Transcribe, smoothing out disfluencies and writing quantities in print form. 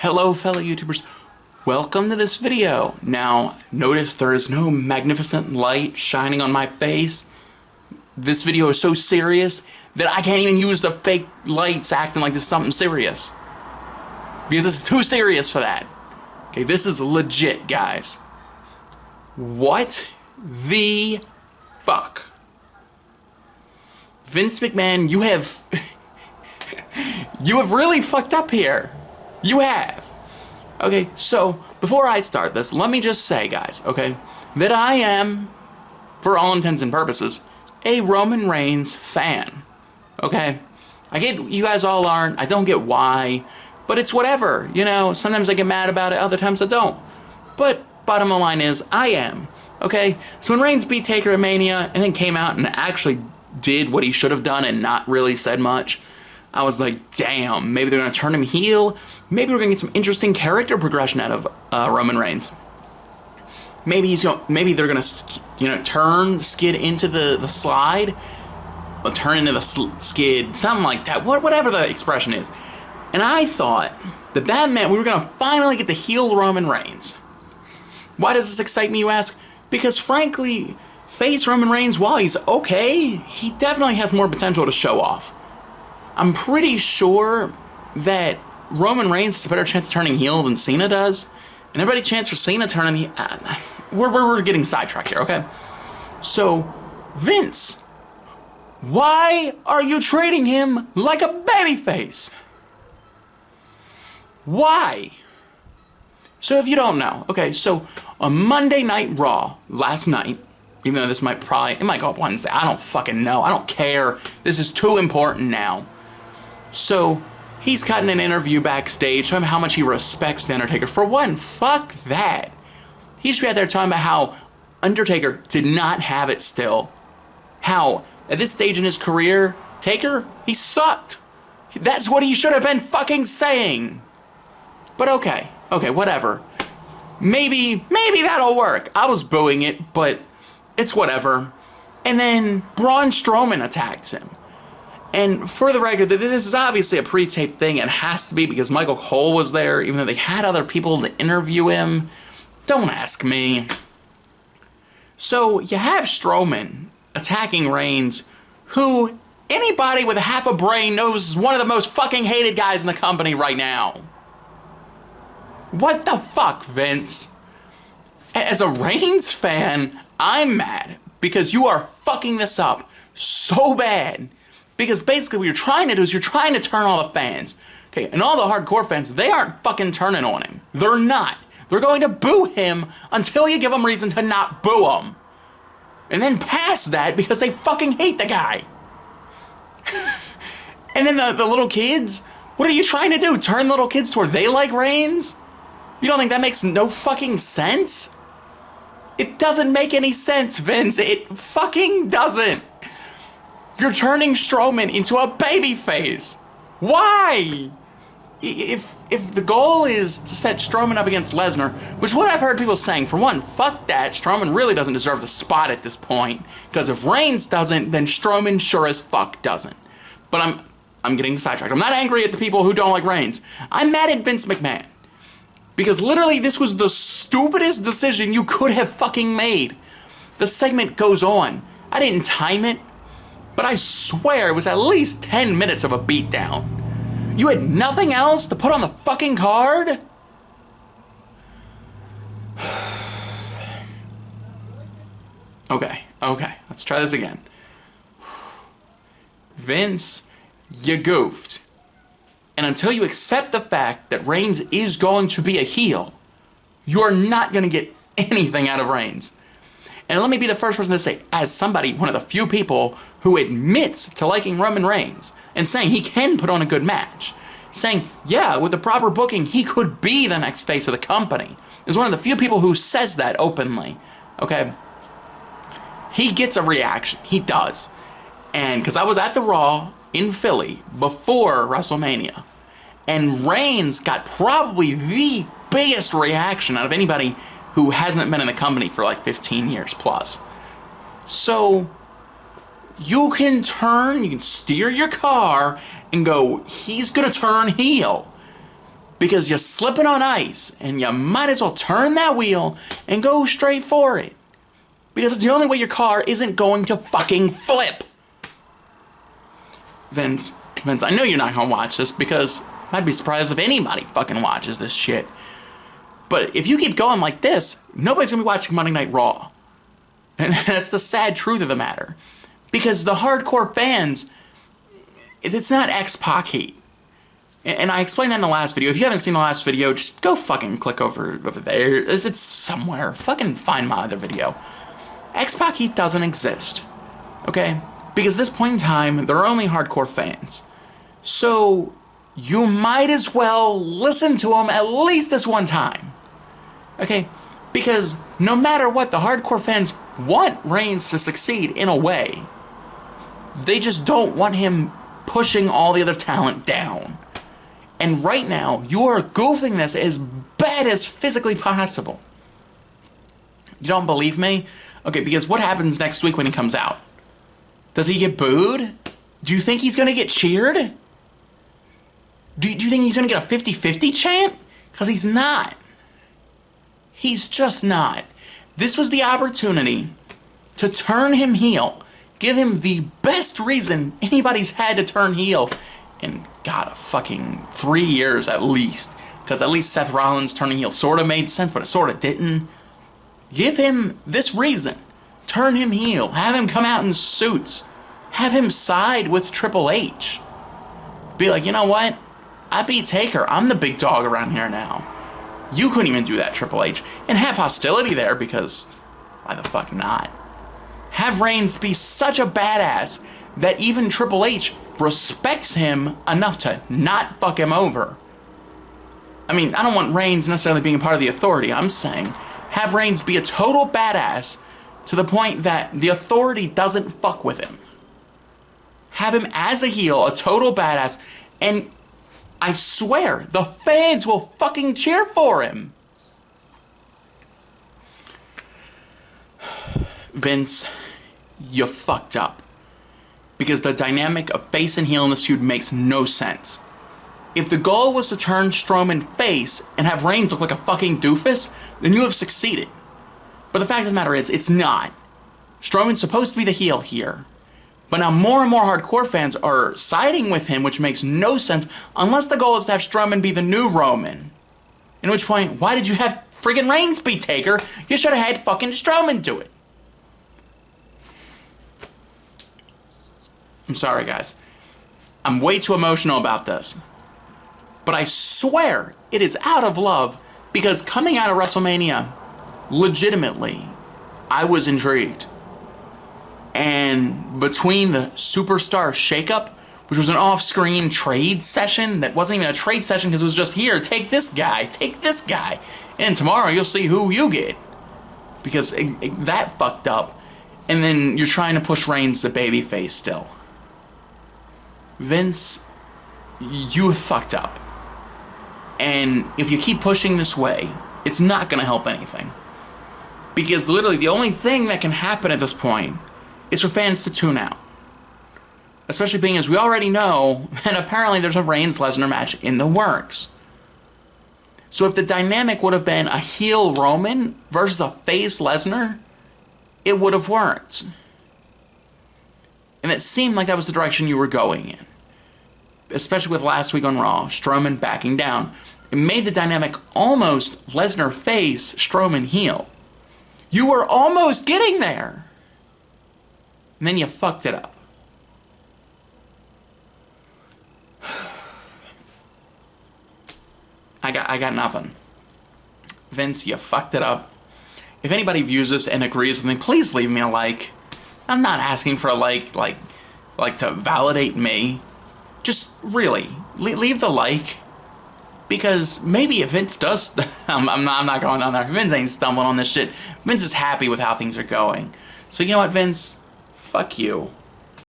Hello fellow YouTubers, welcome to this video. Now notice there is no magnificent light shining on my face. This video is so serious that I can't even use the fake lights acting like this is something serious. Because this is too serious for that. Okay, this is legit, guys. What the fuck? Vince McMahon, you have really fucked up here. You have. Okay, so before I start this, let me just say, guys, okay, that I am, for all intents and purposes, a Roman Reigns fan. Okay? I get you guys all aren't. I don't get why, but it's whatever. You know, sometimes I get mad about it, other times I don't. But bottom line is, I am. Okay? So when Reigns beat Taker at Mania and then came out and actually did what he should have done and not really said much, I was like, damn, maybe they're going to turn him heel. Maybe we're going to get some interesting character progression out of Roman Reigns. Maybe they're going to, turn Skid into the slide, or turn into the Skid, something like that. Whatever the expression is. And I thought that meant we were going to finally get the heel Roman Reigns. Why does this excite me, you ask? Because frankly, face Roman Reigns, while he's okay, he definitely has more potential to show off. I'm pretty sure that Roman Reigns has a better chance of turning heel than Cena does. And everybody chance for Cena turning heel. We're getting sidetracked here, okay? So, Vince, why are you treating him like a babyface? Why? So if you don't know, okay, so on Monday Night Raw, last night, even though this might go up Wednesday, I don't fucking know, I don't care. This is too important now. So, he's cutting an interview backstage, showing how much he respects The Undertaker. For one, fuck that. He should be out there talking about how Undertaker did not have it still. How, at this stage in his career, Taker, he sucked. That's what he should have been fucking saying. But okay, whatever. Maybe that'll work. I was booing it, but it's whatever. And then Braun Strowman attacks him. And for the record, this is obviously a pre-taped thing. It has to be because Michael Cole was there, even though they had other people to interview him. Don't ask me. So you have Strowman attacking Reigns, who anybody with half a brain knows is one of the most fucking hated guys in the company right now. What the fuck, Vince? As a Reigns fan, I'm mad because you are fucking this up so bad. Because basically what you're trying to do is you're trying to turn all the fans. Okay, and all the hardcore fans, they aren't fucking turning on him. They're not. They're going to boo him until you give them reason to not boo him. And then past that because they fucking hate the guy. And then the little kids, what are you trying to do? Turn little kids toward they like Reigns? You don't think that makes no fucking sense? It doesn't make any sense, Vince. It fucking doesn't. You're turning Strowman into a babyface. Why? If the goal is to set Strowman up against Lesnar, which is what I've heard people saying, for one, fuck that. Strowman really doesn't deserve the spot at this point. Because if Reigns doesn't, then Strowman sure as fuck doesn't. But I'm getting sidetracked. I'm not angry at the people who don't like Reigns. I'm mad at Vince McMahon. Because literally this was the stupidest decision you could have fucking made. The segment goes on. I didn't time it. But I swear it was at least 10 minutes of a beatdown. You had nothing else to put on the fucking card? Okay, let's try this again. Vince, you goofed. And until you accept the fact that Reigns is going to be a heel, you're not going to get anything out of Reigns. And let me be the first person to say, as somebody, one of the few people who admits to liking Roman Reigns and saying he can put on a good match, saying, yeah, with the proper booking, he could be the next face of the company, is one of the few people who says that openly, okay? He gets a reaction. He does. And because I was at the Raw in Philly before WrestleMania, and Reigns got probably the biggest reaction out of anybody who hasn't been in the company for like 15 years plus. So, you can steer your car and go, he's gonna turn heel. Because you're slipping on ice, and you might as well turn that wheel and go straight for it. Because it's the only way your car isn't going to fucking flip. Vince, I know you're not gonna watch this because I'd be surprised if anybody fucking watches this shit. But if you keep going like this, nobody's gonna be watching Monday Night Raw. And that's the sad truth of the matter. Because the hardcore fans, it's not X-Pac hate. And I explained that in the last video. If you haven't seen the last video, just go fucking click over there. It's somewhere. Fucking find my other video. X-Pac heat doesn't exist. Okay? Because at this point in time, there are only hardcore fans. So, you might as well listen to them at least this one time. Okay? Because no matter what, the hardcore fans want Reigns to succeed in a way. They just don't want him pushing all the other talent down. And right now, you are goofing this as bad as physically possible. You don't believe me? Okay, because what happens next week when he comes out? Does he get booed? Do you think he's going to get cheered? Do you think he's going to get a 50-50 chant? Because he's not. He's just not. This was the opportunity to turn him heel. Give him the best reason anybody's had to turn heel in, God, a fucking 3 years at least. Because at least Seth Rollins turning heel sort of made sense, but it sort of didn't. Give him this reason. Turn him heel. Have him come out in suits. Have him side with Triple H. Be like, you know what? I beat Taker. I'm the big dog around here now. You couldn't even do that, Triple H. And have hostility there because why the fuck not? Have Reigns be such a badass that even Triple H respects him enough to not fuck him over. I mean, I don't want Reigns necessarily being a part of the Authority. I'm saying have Reigns be a total badass to the point that the Authority doesn't fuck with him. Have him as a heel, a total badass, and I swear, the fans will fucking cheer for him. Vince, you fucked up. Because the dynamic of face and heel in this feud makes no sense. If the goal was to turn Strowman face and have Reigns look like a fucking doofus, then you have succeeded. But the fact of the matter is, it's not. Strowman's supposed to be the heel here. But now more and more hardcore fans are siding with him, which makes no sense unless the goal is to have Strowman be the new Roman. In which point, why did you have friggin' Reigns beat Taker? You should have had fucking Strowman do it. I'm sorry, guys. I'm way too emotional about this. But I swear it is out of love because coming out of WrestleMania, legitimately, I was intrigued. And between the Superstar Shakeup, which was an off-screen trade session that wasn't even a trade session because it was just, here, take this guy, and tomorrow you'll see who you get. Because that fucked up. And then you're trying to push Reigns to babyface still. Vince, you have fucked up. And if you keep pushing this way, it's not going to help anything. Because literally the only thing that can happen at this point is for fans to tune out. Especially being as we already know that apparently there's a Reigns-Lesnar match in the works. So if the dynamic would have been a heel Roman versus a face Lesnar, it would have worked. And it seemed like that was the direction you were going in. Especially with last week on Raw, Strowman backing down. It made the dynamic almost Lesnar face, Strowman heel. You were almost getting there. And then you fucked it up. I got nothing. Vince, you fucked it up. If anybody views this and agrees with me, please leave me a like. I'm not asking for a like to validate me. Just really, leave the like. Because maybe if Vince does, I'm not going on there. Vince ain't stumbling on this shit. Vince is happy with how things are going. So you know what, Vince? Fuck you.